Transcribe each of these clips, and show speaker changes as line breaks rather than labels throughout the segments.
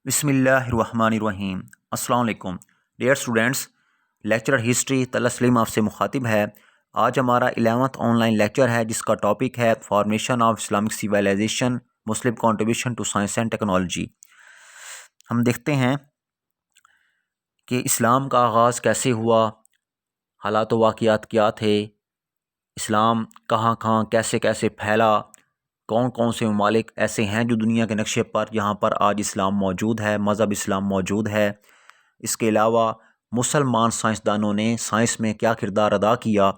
بسم اللہ الرحمن الرحیم۔ السلام علیکم ڈیئر اسٹوڈینٹس، لیکچرر ہسٹری تسلیم آپ سے مخاطب ہے۔ آج ہمارا 11th آن لائن لیکچر ہے جس کا ٹاپک ہے formation of Islamic civilisation, Muslim contribution to science and technology. ہم دیکھتے ہیں کہ اسلام کا آغاز کیسے ہوا، حالات و واقعات کیا تھے، اسلام کہاں کہاں کیسے کیسے پھیلا، کون کون سے ممالک ایسے ہیں جو دنیا کے نقشے پر جہاں پر آج اسلام موجود ہے، مذہب اسلام موجود ہے۔ اس کے علاوہ مسلمان سائنسدانوں نے سائنس میں کیا کردار ادا کیا،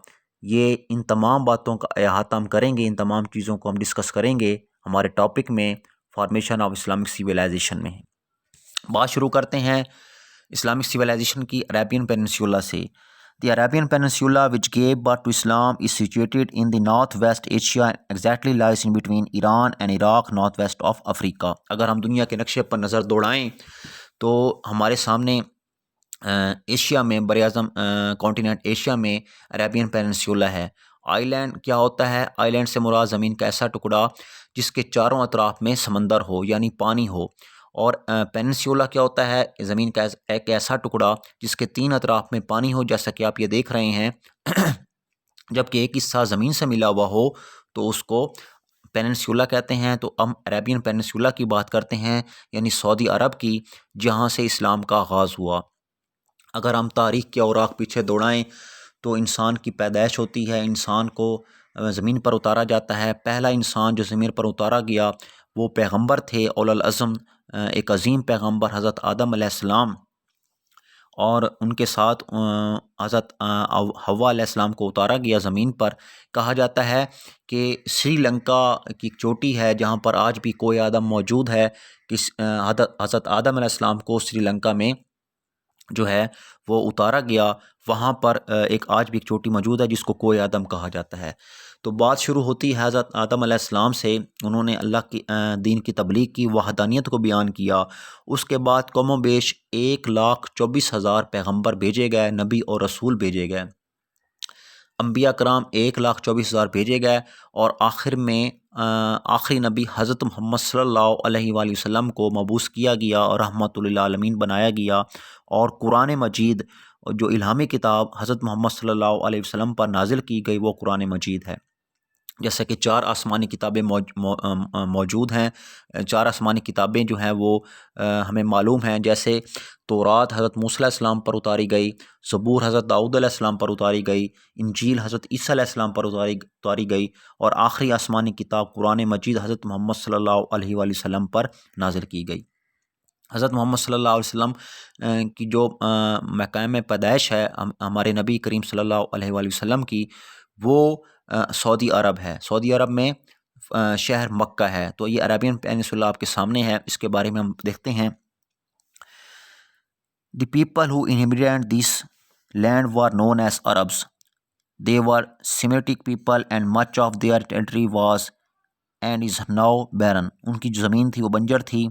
یہ ان تمام باتوں کا احاطہ ہم کریں گے، ان تمام چیزوں کو ہم ڈسکس کریں گے ہمارے ٹاپک میں فارمیشن آف اسلامک سویلائزیشن میں۔ بات شروع کرتے ہیں اسلامک سویلائزیشن کی عربین پیننسیولا سے۔ The Arabian Peninsula, which gave birth to Islam, is situated in the northwest Asia and exactly lies in between Iran and Iraq, northwest of Africa. اگر ہم دنیا کے نقشے پر نظر دوڑائیں تو ہمارے سامنے ایشیا میں، بر اعظم کانٹیننٹ ایشیا میں عربین پیننسیولا ہے۔ آئی لینڈ کیا ہوتا ہے؟ آئی لینڈ سے مراد زمین کا ایسا ٹکڑا جس کے چاروں اطراف میں سمندر ہو یعنی پانی ہو، اور پیننسیولا کیا ہوتا ہے؟ زمین کا ایک ایسا ٹکڑا جس کے 3 اطراف میں پانی ہو، جیسا کہ آپ یہ دیکھ رہے ہیں۔ جبکہ ایک حصہ زمین سے ملا ہوا ہو تو اس کو پیننسیولا کہتے ہیں۔ تو ہم عربین پیننسیولا کی بات کرتے ہیں، یعنی سعودی عرب کی، جہاں سے اسلام کا آغاز ہوا۔ اگر ہم تاریخ کے اوراق پیچھے دوڑائیں تو انسان کی پیدائش ہوتی ہے، انسان کو زمین پر اتارا جاتا ہے۔ پہلا انسان جو زمین پر اتارا گیا وہ پیغمبر تھے، اولو العزم، ایک عظیم پیغمبر حضرت آدم علیہ السلام، اور ان کے ساتھ حضرت حوا علیہ السلام کو اتارا گیا زمین پر۔ کہا جاتا ہے کہ سری لنکا کی چوٹی ہے جہاں پر آج بھی کوہ آدم موجود ہے، کہ حضرت آدم علیہ السلام کو سری لنکا میں جو ہے وہ اتارا گیا۔ وہاں پر ایک آج بھی ایک چوٹی موجود ہے جس کو کوہ آدم کہا جاتا ہے۔ تو بات شروع ہوتی ہے حضرت آدم علیہ السلام سے۔ انہوں نے اللہ کی دین کی تبلیغ کی، وحدانیت کو بیان کیا۔ اس کے بعد کم و بیش 1,24,000 پیغمبر بھیجے گئے، نبی اور رسول بھیجے گئے، انبیاء کرام 1,24,000 بھیجے گئے، اور آخر میں آخری نبی حضرت محمد صلی اللہ علیہ وآلہ وسلم کو مبعوث کیا گیا اور رحمت للعالمین بنایا گیا۔ اور قرآن مجید جو الہامی کتاب حضرت محمد صلی اللہ علیہ وسلم پر نازل کی گئی وہ قرآن مجید ہے۔ جیسا کہ 4 آسمانی کتابیں موجود ہیں۔ 4 آسمانی کتابیں جو ہیں وہ ہمیں معلوم ہیں، جیسے تورات حضرت موسیٰ علیہ السلام پر اتاری گئی، زبور حضرت داؤد علیہ السلام پر اتاری گئی، انجیل حضرت عیسیٰ علیہ السلام پر اتاری گئی، اور آخری آسمانی کتاب قرآن مجید حضرت محمد صلی اللہ علیہ وآلہ وسلم پر نازل کی گئی۔ حضرت محمد صلی اللہ علیہ وسلم کی جو مقام پیدائش ہے ہمارے نبی کریم صلی اللہ علیہ وآلہ وسلم کی، وہ سعودی عرب ہے۔ سعودی عرب میں شہر مکہ ہے۔ تو یہ عربین پیننسولا آپ کے سامنے ہے، اس کے بارے میں ہم دیکھتے ہیں۔ The people who inhabited this land were known as Arabs. They were Semitic people and much of their territory was and is now barren. ان کی جو زمین تھی وہ بنجر تھی،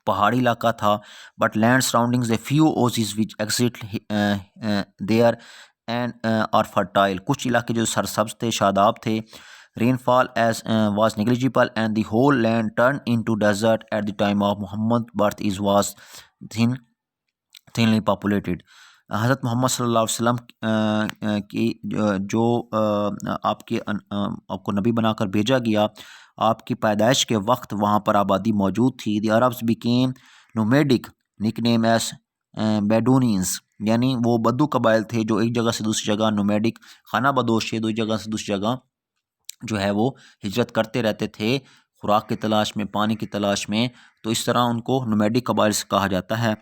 پہاڑی علاقہ تھا، but land surrounding the few oases which exist there and are fertile. کچھ علاقے جو سرسبز تھے، شاداب تھے۔ Rainfall was negligible and the whole land turned into desert at the time of Muhammad's birth. Was thinly populated. حضرت محمد صلی اللہ علیہ وسلم کی جو آپ کو نبی بنا کر بھیجا گیا، آپ کی پیدائش کے وقت وہاں پر آبادی موجود تھی۔ The Arabs became nomadic, nicknamed as Bedouins. یعنی وہ بدو قبائل تھے جو ایک جگہ سے دوسری جگہ، نومیڈک خانہ بدوش، ایک جگہ سے دوسری جگہ جو ہے وہ ہجرت کرتے رہتے تھے، خوراک کی تلاش میں، پانی کی تلاش میں۔ تو اس طرح ان کو نومیڈک قبائل سے کہا جاتا ہے۔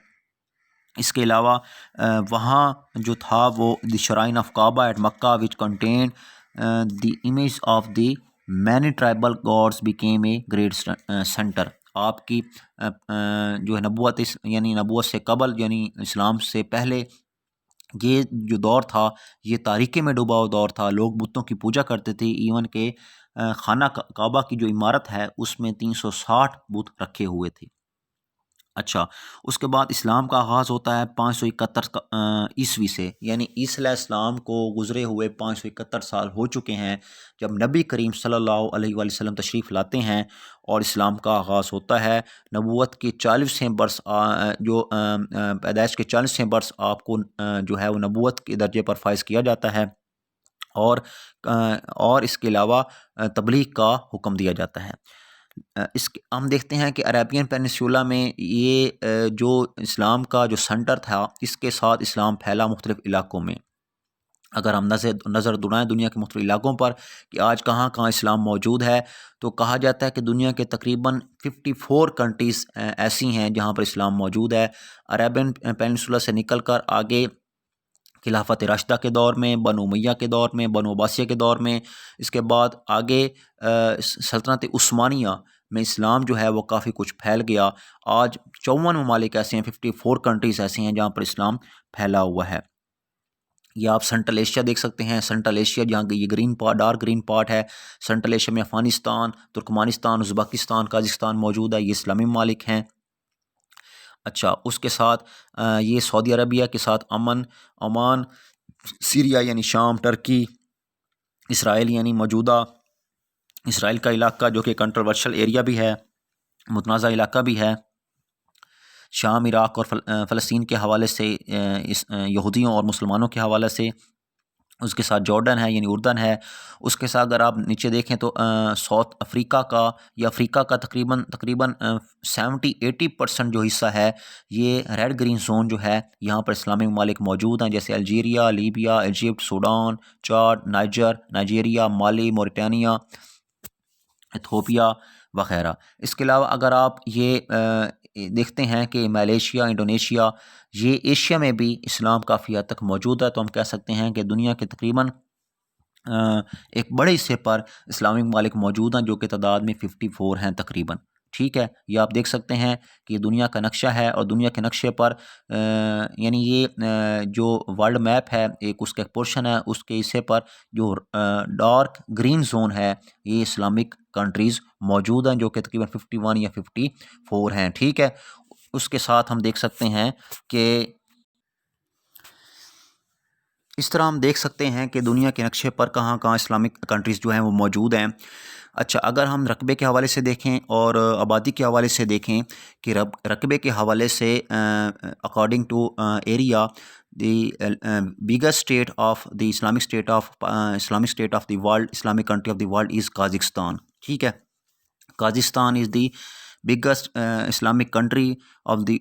اس کے علاوہ وہاں جو تھا وہ the shrine of Kaaba at Mecca which contained the image of the many tribal gods became a great centre. آپ کی جو ہے نبوت، یعنی نبوت سے قبل، یعنی اسلام سے پہلے یہ جو دور تھا یہ تاریکی میں ڈوبا ہوا دور تھا۔ لوگ بتوں کی پوجا کرتے تھے، ایون کہ خانہ کعبہ کی جو عمارت ہے اس میں 360 بت رکھے ہوئے تھے۔ اچھا، اس کے بعد اسلام کا آغاز ہوتا ہے 571 عیسوی سے، یعنی عیسی علیہ السلام کو گزرے ہوئے 571 سال ہو چکے ہیں جب نبی کریم صلی اللہ علیہ وآلہ وسلم تشریف لاتے ہیں اور اسلام کا آغاز ہوتا ہے۔ نبوت کے 40ویں برس پیدائش کے 40ویں برس آپ کو جو ہے وہ نبوت کے درجے پر فائز کیا جاتا ہے، اور اس کے علاوہ تبلیغ کا حکم دیا جاتا ہے۔ ہم دیکھتے ہیں کہ عربین پیننسولا میں یہ جو اسلام کا جو سنٹر تھا، اس کے ساتھ اسلام پھیلا مختلف علاقوں میں۔ اگر ہم نظر دوڑائیں دنیا کے مختلف علاقوں پر کہ آج کہاں کہاں اسلام موجود ہے، تو کہا جاتا ہے کہ دنیا کے تقریباً 54 کنٹریز ایسی ہیں جہاں پر اسلام موجود ہے۔ عربین پیننسولا سے نکل کر آگے خلافت راشدہ کے دور میں، بنو امیہ کے دور میں، بنو عباسیہ کے دور میں، اس کے بعد آگے سلطنت عثمانیہ میں اسلام جو ہے وہ کافی کچھ پھیل گیا۔ آج 54 ممالک ایسے ہیں، 54 کنٹریز ایسی ہیں جہاں پر اسلام پھیلا ہوا ہے۔ یہ آپ سنٹرل ایشیا دیکھ سکتے ہیں، سنٹرل ایشیا جہاں یہ green part, dark green part ہے، سنٹرل ایشیا میں افغانستان، ترکمانستان، ازبکستان، قازقستان موجود ہے، یہ اسلامی ممالک ہیں۔ اچھا، اس کے ساتھ یہ سعودی عربیہ کے ساتھ عمان، سیریا یعنی شام، ٹرکی، اسرائیل یعنی موجودہ اسرائیل کا علاقہ جو کہ کنٹروورشل ایریا بھی ہے، متنازع علاقہ بھی ہے، شام، عراق اور فلسطین کے حوالے سے، یہودیوں اور مسلمانوں کے حوالے سے، اس کے ساتھ جارڈن ہے یعنی اردن ہے۔ اس کے ساتھ اگر آپ نیچے دیکھیں تو ساؤتھ افریقہ کا یا افریقہ کا تقریباً 70-80% جو حصہ ہے، یہ ریڈ گرین زون جو ہے، یہاں پر اسلامی ممالک موجود ہیں، جیسے Algeria, Libya, Egypt, Sudan, Chad, Nigeria, مالی، موریٹانیہ، ایتھوپیا وغیرہ۔ اس کے علاوہ اگر آپ یہ دیکھتے ہیں کہ ملیشیا، انڈونیشیا، یہ ایشیا میں بھی اسلام کافی حد تک موجود ہے، تو ہم کہہ سکتے ہیں کہ دنیا کے تقریباً ایک بڑے حصے پر اسلامی ممالک موجود ہیں جو کہ تعداد میں 54 ہیں تقریباً۔ ٹھیک ہے، یہ آپ دیکھ سکتے ہیں کہ یہ دنیا کا نقشہ ہے، اور دنیا کے نقشے پر یعنی یہ جو ورلڈ میپ ہے، ایک اس کا ایک پورشن ہے، اس کے حصے پر جو ڈارک گرین زون ہے، یہ اسلامک کنٹریز موجود ہیں جو کہ تقریباً 51 یا 54 ہیں۔ ٹھیک ہے، اس کے ساتھ ہم دیکھ سکتے ہیں کہ اس طرح ہم دیکھ سکتے ہیں کہ دنیا کے نقشے پر کہاں کہاں اسلامک کنٹریز جو ہیں وہ موجود ہیں۔ اچھا، اگر ہم رقبے کے حوالے سے دیکھیں اور آبادی کے حوالے سے دیکھیں کہ رقبے کے حوالے سے according to area, the biggest state of the Islamic state of the world, Islamic country of the world is Kazakhstan. ٹھیک ہے، Kazakhstan is the biggest Islamic country of the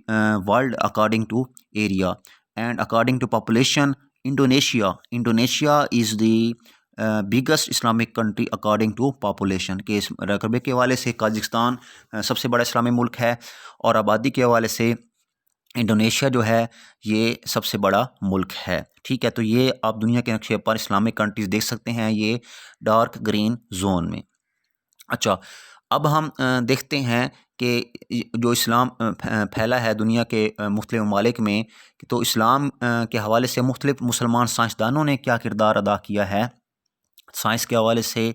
world according to area, and according to population, Indonesia is the biggest Islamic country according to population. کہ اس رقبے کے حوالے سے Kazakhstan سب سے بڑا اسلامی ملک ہے، اور آبادی کے حوالے سے انڈونیشیا جو ہے یہ سب سے بڑا ملک ہے۔ ٹھیک ہے، تو یہ آپ دنیا کے نقشے پر اسلامک کنٹریز دیکھ سکتے ہیں، یہ ڈارک گرین زون میں۔ اچھا، اب ہم دیکھتے ہیں کہ جو اسلام پھیلا ہے دنیا کے مختلف ممالک میں، تو اسلام کے حوالے سے مختلف مسلمان سائنسدانوں نے کیا کردار ادا کیا ہے، سائنس کے حوالے سے،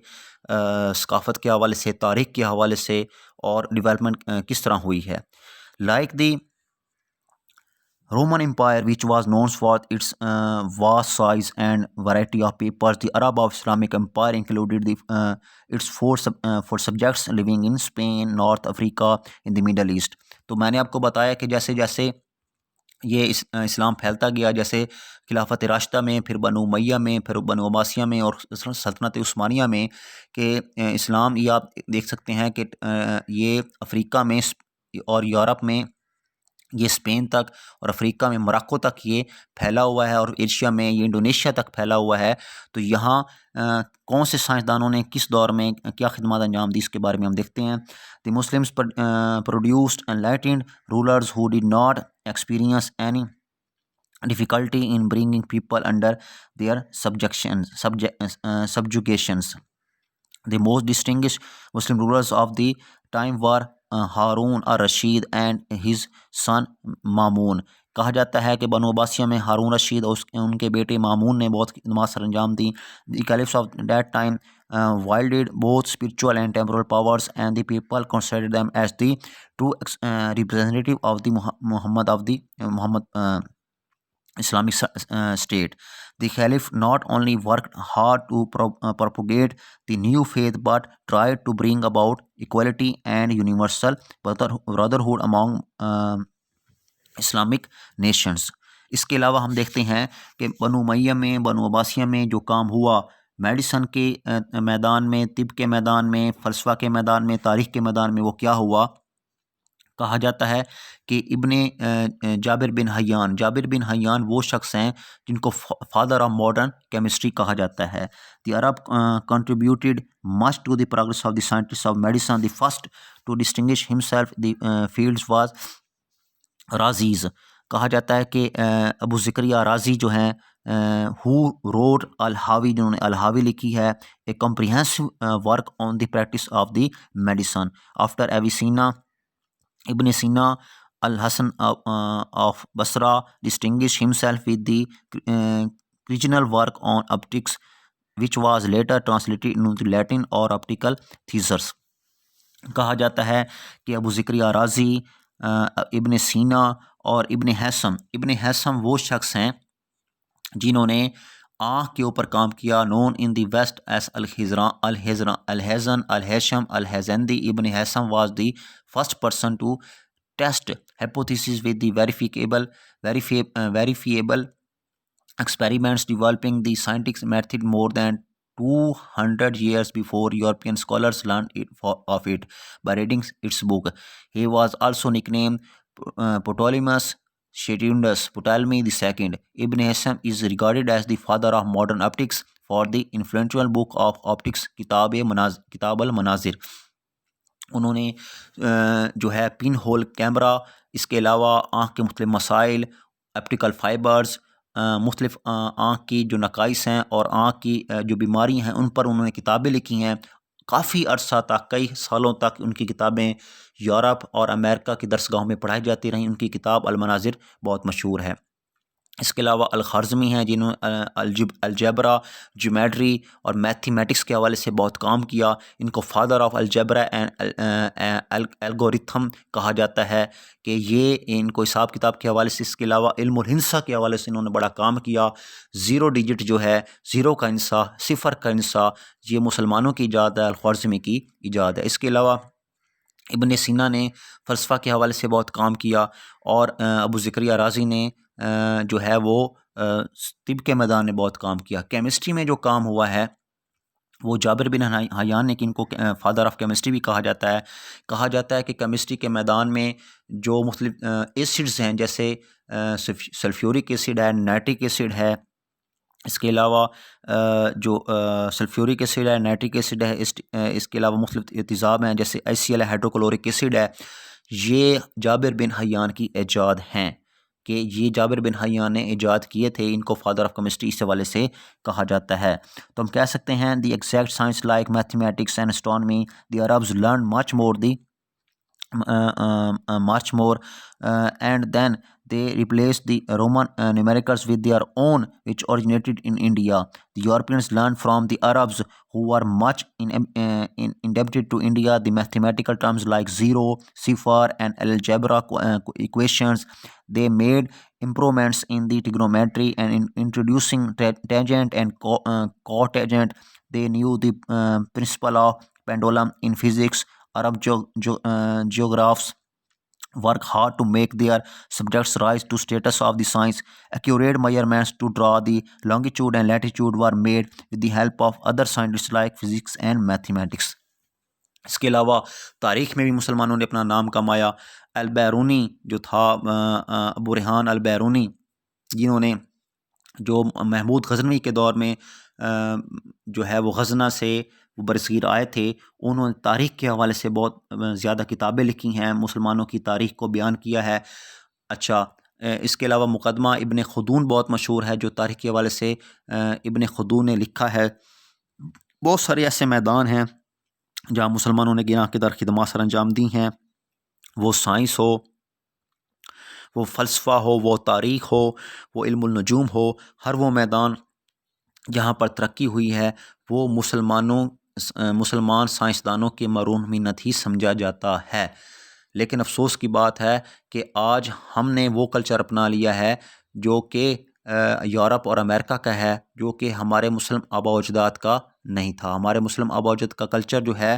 ثقافت کے حوالے سے، تاریخ کے حوالے سے، اور ڈیولپمنٹ کس طرح ہوئی ہے۔ Like the Roman Empire, which was known for its vast size and variety of peoples, the Arab of Islamic Empire included its four subjects living in Spain, North Africa, in the Middle East. تو میں نے آپ کو بتایا کہ جیسے جیسے یہ اسلام پھیلتا گیا، جیسے خلافت راشدہ میں، پھر بنو امیہ میں، پھر بنو عباسیہ میں، اور سلطنت عثمانیہ میں، کہ اسلام یہ آپ دیکھ سکتے ہیں کہ یہ افریقہ میں اور یورپ میں، یہ اسپین تک، اور افریقہ میں موراکو تک یہ پھیلا ہوا ہے، اور ایشیا میں یہ انڈونیشیا تک پھیلا ہوا ہے۔ تو یہاں کون سے سائنسدانوں نے کس دور میں کیا خدمات انجام دی، اس کے بارے میں ہم دیکھتے ہیں۔ The Muslims produced enlightened rulers who did not experience any difficulty in bringing people under their subjugations. The most distinguished Muslim rulers of the time were Harun al-Rashid and his son Mamun. کہا جاتا ہے کہ بنو عباسیہ میں ہارون رشید اور ان کے بیٹے مامون نے بہت خدمات سر انجام دیں۔ The caliphs of that time wielded both spiritual and temporal powers, and the people considered them as the true representative of the Muhammad Islamic state. The Caliph not only worked hard to propagate the new faith but tried to bring about equality and universal brotherhood among Islamic nations. اس کے علاوہ ہم دیکھتے ہیں کہ بنو امیہ میں، بنو عباسیہ میں جو کام ہوا میڈیسن کے میدان میں، طب کے میدان میں، فلسفہ کے میدان میں، تاریخ کے میدان میں، وہ کیا ہوا؟ کہا جاتا ہے کہ ابن جابر بن حیان وہ شخص ہیں جن کو فادر آف ماڈرن کیمسٹری کہا جاتا ہے. The Arab contributed much to the progress of the scientist of medicine. The first to distinguish himself the fields was Rhazes. کہا جاتا ہے کہ ابو زکریا رازی جو ہیں ہو روڈ الحاوی، جنہوں نے الحاوی لکھی ہے، a comprehensive work on the practice of the medicine. After Avicenna, Ibn Sina al-Hasan of Basra distinguished himself with the original work on optics which was later translated into Latin or optical thesis. کہا جاتا ہے کہ ابو زکریا رازی، ابن سینا اور ابن حیثم وہ شخص ہیں جنہوں نے آنکھ کے اوپر کام کیا. Known in the West as Alhazen Alhaytham الحیزندی. Ibn Haytham was the first person to test hypothesis with the verifiable experiments, developing the scientific method more than 200 years before European scholars learned of it by reading its book. He was also nicknamed Ptolemy II. Ibn Haytham is regarded as the father of modern optics for the influential book of optics کتاب المناظر. انہوں نے جو ہے پن whole camera, اس کے علاوہ آنکھ کے مختلف مسائل، آپٹیکل فائبرز، مختلف آنکھ کی جو نقائص ہیں اور آنکھ کی جو بیماری ہیں ان پر انہوں نے کتابیں لکھی ہیں. کافی عرصہ تک، کئی سالوں تک ان کی کتابیں یورپ اور امریکہ کی درسگاہوں میں پڑھائی جاتی رہیں. ان کی کتاب المناظر بہت مشہور ہے. اس کے علاوہ الخوارزمی ہیں جنہوں نے الجبرا، جیومیٹری اور میتھمیٹکس کے حوالے سے بہت کام کیا. ان کو father of algebra and algorithm کہا جاتا ہے کہ یہ ان کو حساب کتاب کے حوالے سے، اس کے علاوہ علم الہندسہ کے حوالے سے انہوں نے بڑا کام کیا. زیرو ڈیجٹ جو ہے، زیرو کا ہندسہ، صفر کا ہندسہ، یہ مسلمانوں کی ایجاد ہے، الخوارزمی کی ایجاد ہے. اس کے علاوہ ابن سینا نے فلسفہ کے حوالے سے بہت کام کیا، اور ابو زکریا رازی نے جو ہے وہ طب کے میدان میں بہت کام کیا. کیمسٹری میں جو کام ہوا ہے وہ جابر بن حیان نے، کہ ان کو فادر آف کیمسٹری بھی کہا جاتا ہے. کہا جاتا ہے کہ کیمسٹری کے میدان میں جو مختلف ایسڈز ہیں، جیسے سلفیورک ایسڈ ہے، نائٹرک ایسڈ ہے، اس کے علاوہ جو سلفیورک ایسڈ ہے، نائٹرک ایسڈ ہے، اس کے علاوہ مختلف تیزاب ہیں جیسے HCl ہے، ہائیڈروکلورک ایسڈ ہے. یہ جابر بن حیان کی ایجاد ہیں، کہ یہ جابر بن حیان نے ایجاد کیے تھے. ان کو فادر آف کیمسٹری اس حوالے سے کہا جاتا ہے. تو ہم کہہ سکتے ہیں the exact science like mathematics and astronomy the Arabs learn much more and then they replaced the Roman numericals with their own, which originated in India. The Europeans learned from the Arabs, who were much indebted to India, the mathematical terms like zero, cipher, and algebra equations. They made improvements in the trigonometry and in introducing tangent and cotangent. They knew the principle of pendulum in physics. Arab geographers work hard to make their subjects rise to status of the science. Accurate measurements to draw the longitude and latitude were made with the help of other scientists like physics and mathematics. اس کے علاوہ تاریخ میں بھی مسلمانوں نے اپنا نام کمایا. البیرونی جو تھا، ابو ریحان البیرونی، جنہوں نے جو محمود غزنوی کے دور میں جو ہے وہ غزنہ سے وہ برصغیر آئے تھے، انہوں نے تاریخ کے حوالے سے بہت زیادہ کتابیں لکھی ہیں، مسلمانوں کی تاریخ کو بیان کیا ہے. اچھا، اس کے علاوہ مقدمہ ابن خلدون بہت مشہور ہے جو تاریخ کے حوالے سے ابن خلدون نے لکھا ہے. بہت سارے ایسے میدان ہیں جہاں مسلمانوں نے گراں قدر خدمات سر انجام دی ہیں، وہ سائنس ہو، وہ فلسفہ ہو، وہ تاریخ ہو، وہ علم النجوم ہو. ہر وہ میدان جہاں پر ترقی ہوئی ہے وہ مسلمانوں مسلمان سائنسدانوں کی مرہون محنت ہی سمجھا جاتا ہے۔ لیکن افسوس کی بات ہے کہ آج ہم نے وہ کلچر اپنا لیا ہے جو کہ یورپ اور امریکہ کا ہے، جو کہ ہمارے مسلم آباء و اجداد کا نہیں تھا۔ ہمارے مسلم آباء و اجداد کا کلچر جو ہے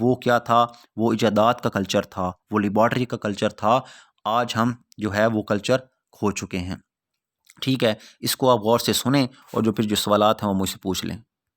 وہ کیا تھا؟ وہ ایجادات کا کلچر تھا، وہ لیبارٹری کا کلچر تھا۔ آج ہم جو ہے وہ کلچر کھو چکے ہیں۔ ٹھیک ہے، اس کو آپ غور سے سنیں اور جو پھر جو سوالات ہیں وہ مجھ سے پوچھ لیں۔